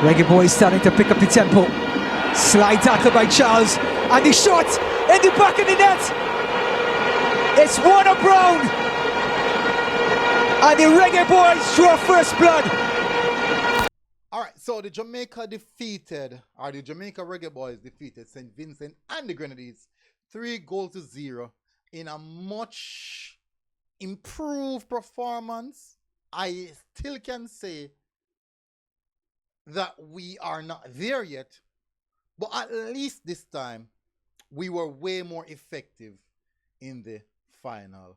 Reggae Boyz starting to pick up the tempo. Slide tackle by Charles. And the shot in the back of the net. It's Warner Brown. And the Reggae Boyz draw first blood. Alright, so the Jamaica Reggae Boyz defeated St. Vincent and the Grenadines 3-0 in a much improved performance. I still can say that we are not there yet, but at least this time we were way more effective in the final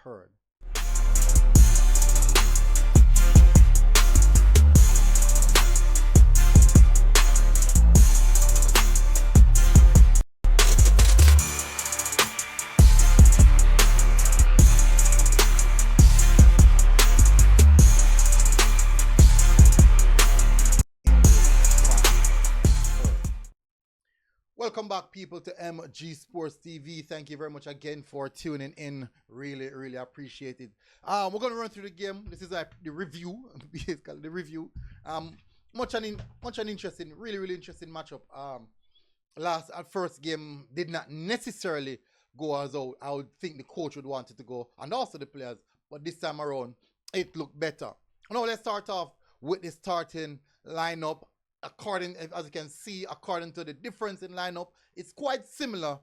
third. Welcome back, people, to MG Sports TV. Thank you very much again for tuning in. Really appreciate it. We're going to run through the game. This is the review, basically the review. Much an interesting, really interesting matchup. First game did not necessarily go as I would think the coach would want it to go, and also the players. But this time around, it looked better. Now let's start off with the starting lineup. As you can see, according to the difference in lineup, it's quite similar.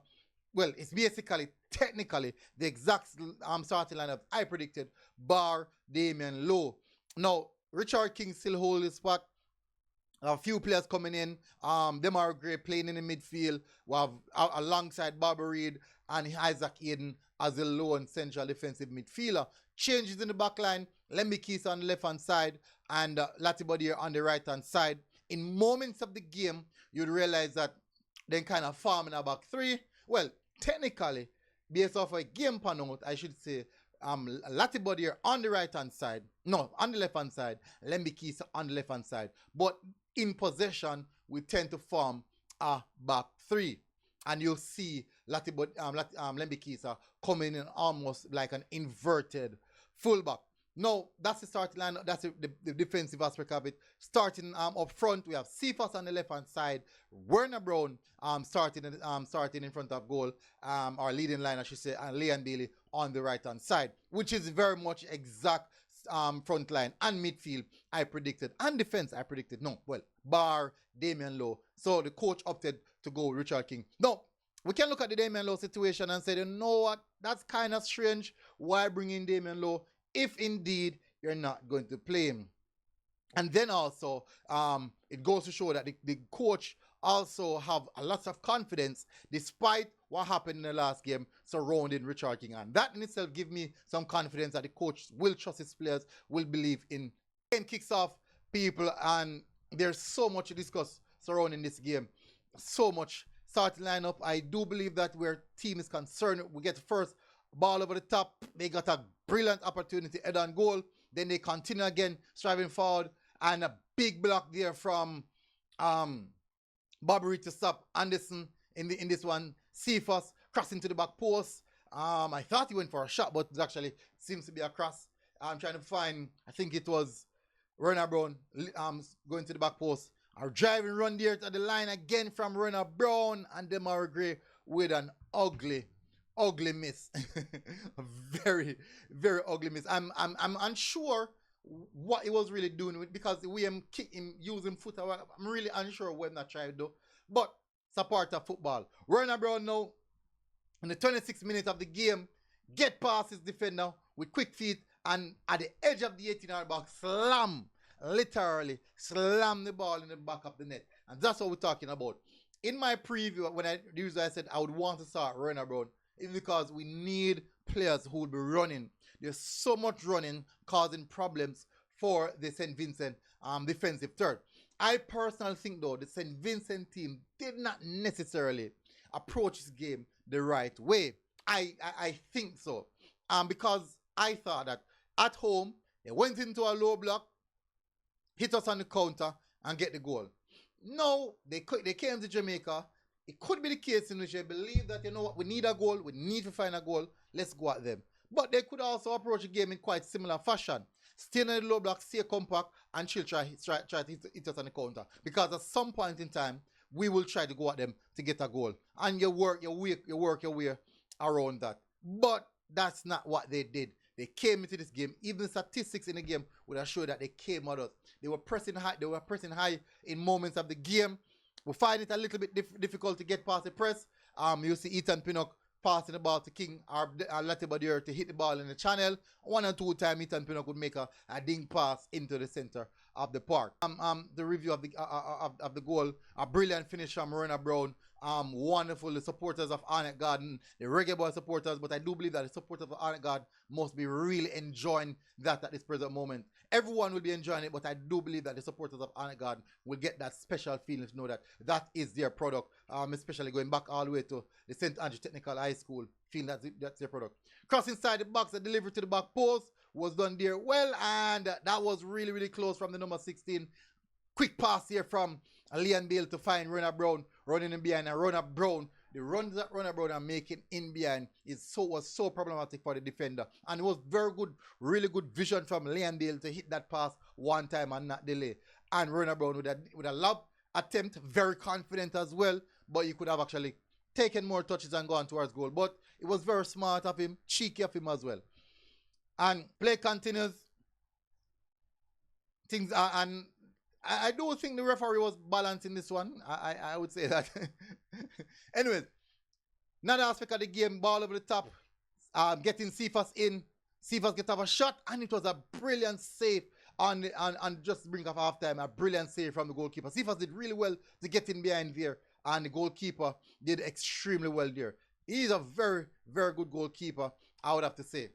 Well, it's basically, technically, the exact starting lineup I predicted, bar Damian Lowe. Now, Richard King still holds his spot. A few players coming in. Demar Gray playing in the midfield. We have alongside Bobby Reid and Isaac Aiden as a lone central defensive midfielder. Changes in the back line. Lemmy Keys on the left-hand side and Latibody on the right-hand side. In moments of the game, you'd realize that they kind of farm in a back three. Well, technically, based off a game plan note, I should say Latibody on the right-hand side. No, on the left-hand side. Lemmy Keys on the left-hand side. But in possession, we tend to form a back three. And you'll see Lemmy Keys coming in almost like an inverted fullback. No, that's the starting line. That's the defensive aspect of it. Starting up front, we have Cephas on the left-hand side. Werner Brown starting in front of goal, or leading line, I should say, and Leon Bailey on the right-hand side, which is very much exact front line and midfield I predicted. And defense I predicted. No, well, bar Damian Lowe. So the coach opted to go with Richard King. Now, we can look at the Damian Lowe situation and say, you know what, that's kind of strange. Why bring in Damian Lowe if indeed you're not going to play him? And then also, it goes to show that the coach also have a lot of confidence despite what happened in the last game surrounding Richard King. And that in itself gives me some confidence that the coach will trust his players, will believe in. Game kicks off, people, and there's so much to discuss surrounding this game. So much. Starting lineup, I do believe that where team is concerned, we get the first ball over the top. They got a brilliant opportunity, head on goal. Then they continue again, striving forward, and a big block there from Bobby Reid to stop Anderson in this one. Cephas crossing to the back post. I thought he went for a shot, but it actually seems to be a cross. I'm trying to find, I think it was Werner Brown going to the back post. Our driving run there to the line again from Werner Brown, and Demar Gray with an ugly miss. very ugly miss. I'm unsure what he was really doing with, because the way I'm kicking, using foot, I'm really unsure what I'm not trying to do. But it's a part of football. Werner Brown now, in the 26th minute of the game, get past his defender with quick feet, and at the edge of the 18-yard box, literally slam the ball in the back of the net. And that's what we're talking about. In my preview, when I said I would want to start Werner Brown, it's because we need players who will be running. There's so much running causing problems for the St. Vincent defensive third. I personally think, though, the St. Vincent team did not necessarily approach this game the right way. I think so. Because I thought that at home, they went into a low block, hit us on the counter, and get the goal. No, they came to Jamaica. It could be the case in which they believe that, you know what, we need a goal, we need to find a goal, let's go at them. But they could also approach the game in quite similar fashion. stay in the low block, stay compact, and she'll try to hit us on the counter. Because at some point in time, we will try to go at them to get a goal. And you work your way around that. But that's not what they did. They came into this game. Even statistics in the game would have showed that they came at us. They were pressing high in moments of the game. We find it a little bit difficult to get past the press. You see Ethan Pinnock passing the ball to King or Latibadier to hit the ball in the channel. 1 or 2 times Ethan Pinnock would make a ding pass into the center of the park. The review of the goal, a brilliant finish from Rona Brown. Wonderful, the supporters of Arnett Garden, the Reggae Boyz supporters, but I do believe that the supporters of Arnett Garden must be really enjoying that at this present moment. Everyone will be enjoying it, but I do believe that the supporters of Arnett Garden will get that special feeling to know that that is their product, especially going back all the way to the St. Andrew Technical High School, feeling that's their product. Cross inside the box, the delivery to the back post was done there well, and that was really, really close from the number 16. Quick pass here from Leon Bale to find Rona Brown running in behind, and Rona Brown, the runs that Rona Brown are making in behind was so problematic for the defender. And it was very good, really good vision from Leon Bale to hit that pass one time and not delay. And Rona Brown with a lob attempt, very confident as well, but he could have actually taken more touches and gone towards goal. But it was very smart of him, cheeky of him as well. And play continues. Things are, and I do think the referee was balancing this one. I would say that. Anyways, another aspect of the game, ball over the top, getting Cephas in. Cephas get have a shot, and it was a brilliant save on just the brink of halftime. A brilliant save from the goalkeeper. Cephas did really well to get in behind there, and the goalkeeper did extremely well there. He's a very, very good goalkeeper, I would have to say.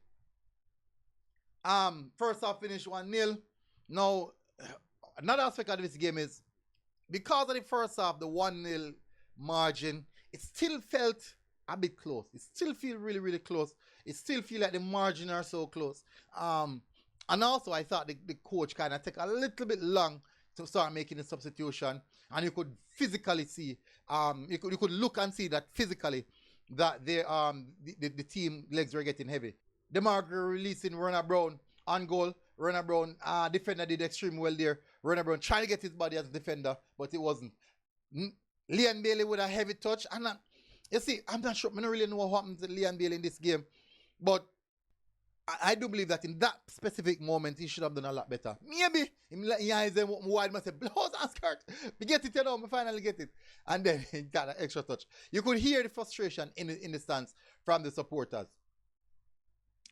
First half finished 1-0. Now, another aspect of this game is because of the first half, the 1-0 margin, it still felt a bit close. It still feels really, really close. It still feels like the margin are so close. And also, I thought the coach kind of took a little bit long to start making the substitution. And you could physically see, you could look and see that physically that the team legs were getting heavy. DeMarco releasing Rona Brown on goal. Rona Brown, defender did extremely well there. Rona Brown trying to get his body as a defender, but it wasn't. Leon Bailey with a heavy touch. And you see, I'm not sure. I don't really know what happened to Leon Bailey in this game. But I do believe that in that specific moment, he should have done a lot better. Maybe he eyes them wide must say, blows and skirt. We get it, you know, we finally get it. And then he got an extra touch. You could hear the frustration in the stands from the supporters.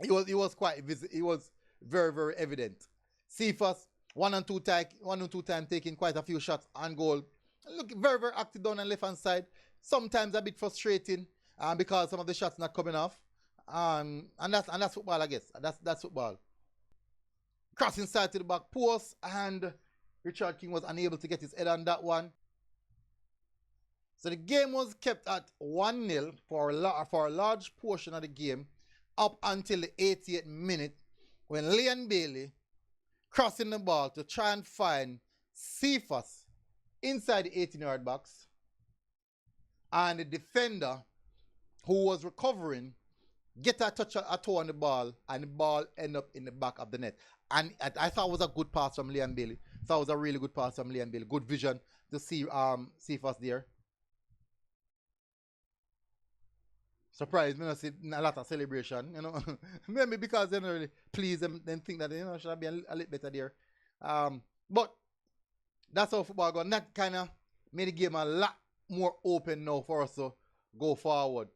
He was quite visible. He was very, very evident. Cephas, 1 and 2 time taking quite a few shots on goal. Look, very, very active down on left hand side. Sometimes a bit frustrating because some of the shots not coming off. And that's football, I guess. That's football. Cross inside to the back post, and Richard King was unable to get his head on that one. So the game was kept at 1-0 for a large portion of the game, up until the 88th minute, when Leon Bailey crossing the ball to try and find Cephas inside the 18-yard box, and the defender who was recovering get a touch a toe on the ball, and the ball end up in the back of the net. And I thought it was a good pass from Leon Bailey. Thought it was a really good pass from Leon Bailey. Good vision to see Cephas there. Surprised me not see a lot of celebration, you know. Maybe because they don't really please them, then think that, you know, should have been a little better there. But that's how football goes. And that kind of made the game a lot more open now for us to go forward.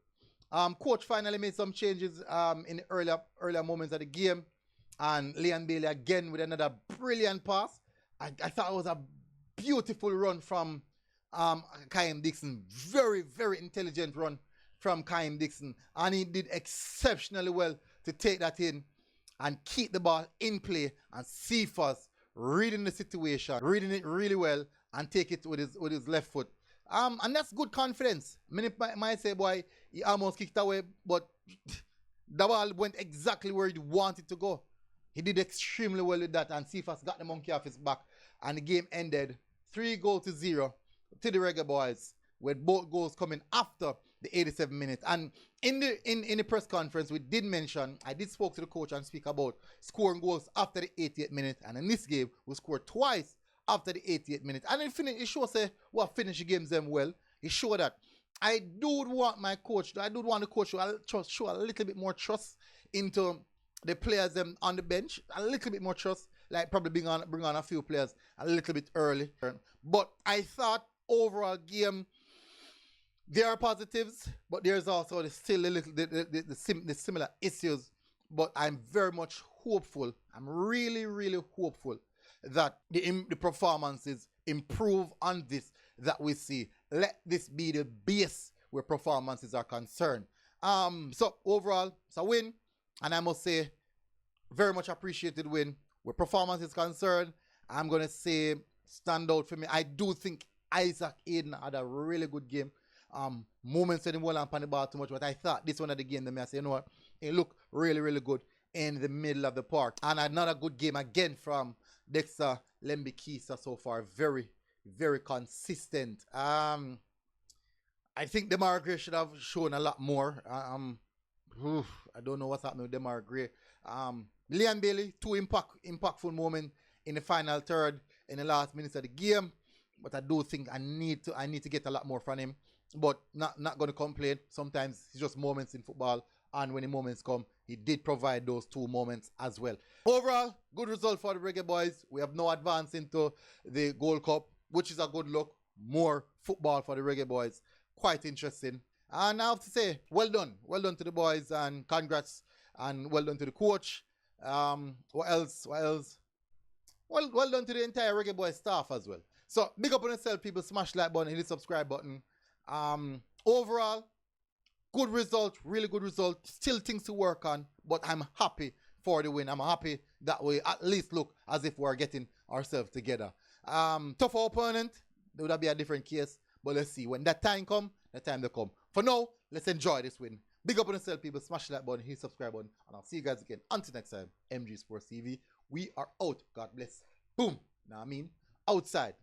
Coach finally made some changes in the earlier moments of the game, and Leon Bailey again with another brilliant pass. I thought it was a beautiful run from Kaim Dixon. Very, very intelligent run from Kaim Dixon, and he did exceptionally well to take that in and keep the ball in play, and Cephas reading the situation, reading it really well, and take it with his left foot. And that's good confidence. Many might say, boy, he almost kicked away, but the ball went exactly where he wanted to go. He did extremely well with that, and Cephas got the monkey off his back, and the game ended 3-0 to the Reggae Boyz, with both goals coming after the 87 minutes. And in the press conference, we did mention, I did spoke to the coach and speak about scoring goals after the 88th minute. And in this game, we scored twice after the 88th minute. And it shows what finish the games them well. It showed that I do want the coach to show a little bit more trust into the players on the bench, a little bit more trust, like probably bring on a few players a little bit early. But I thought overall game, there are positives, but there's also still a little the similar issues. But I'm very much hopeful. I'm really, really hopeful that the performances improve on this that we see. Let this be the base where performances are concerned. So overall, it's a win, and I must say, very much appreciated win. Where performance is concerned, I'm gonna say stand out for me. I do think Isaac Aiden had a really good game. Moments in the wall and pan the ball too much, but I thought this one of the game, I say, you know what, it looked really, really good in the middle of the park. And another good game again from Dexter Lembikisa so far. Very, very consistent. I think Demar Gray should have shown a lot more. I don't know what's happening with Demar Gray. Liam Bailey, two impactful moments in the final third in the last minutes of the game. But I do think I need to get a lot more from him. But not going to complain. Sometimes it's just moments in football. And when the moments come, he did provide those two moments as well. Overall, good result for the Reggae Boyz. We have no advance into the Gold Cup, which is a good look. More football for the Reggae Boyz. Quite interesting. And I have to say, well done. Well done to the boys and congrats. And well done to the coach. What else? Well done to the entire Reggae Boyz staff as well. So, big up on yourself, people. Smash the like button, hit the subscribe button. Overall, good result, really good result. Still things to work on, but I'm happy for the win. I'm happy that we at least look as if we're getting ourselves together. Tough opponent, there would be a different case, but let's see. When that time comes, the time will come. For now, let's enjoy this win. Big up on yourself, people. Smash the like button, hit the subscribe button, and I'll see you guys again. Until next time, MG Sports TV. We are out. God bless. Boom. Now I mean, outside.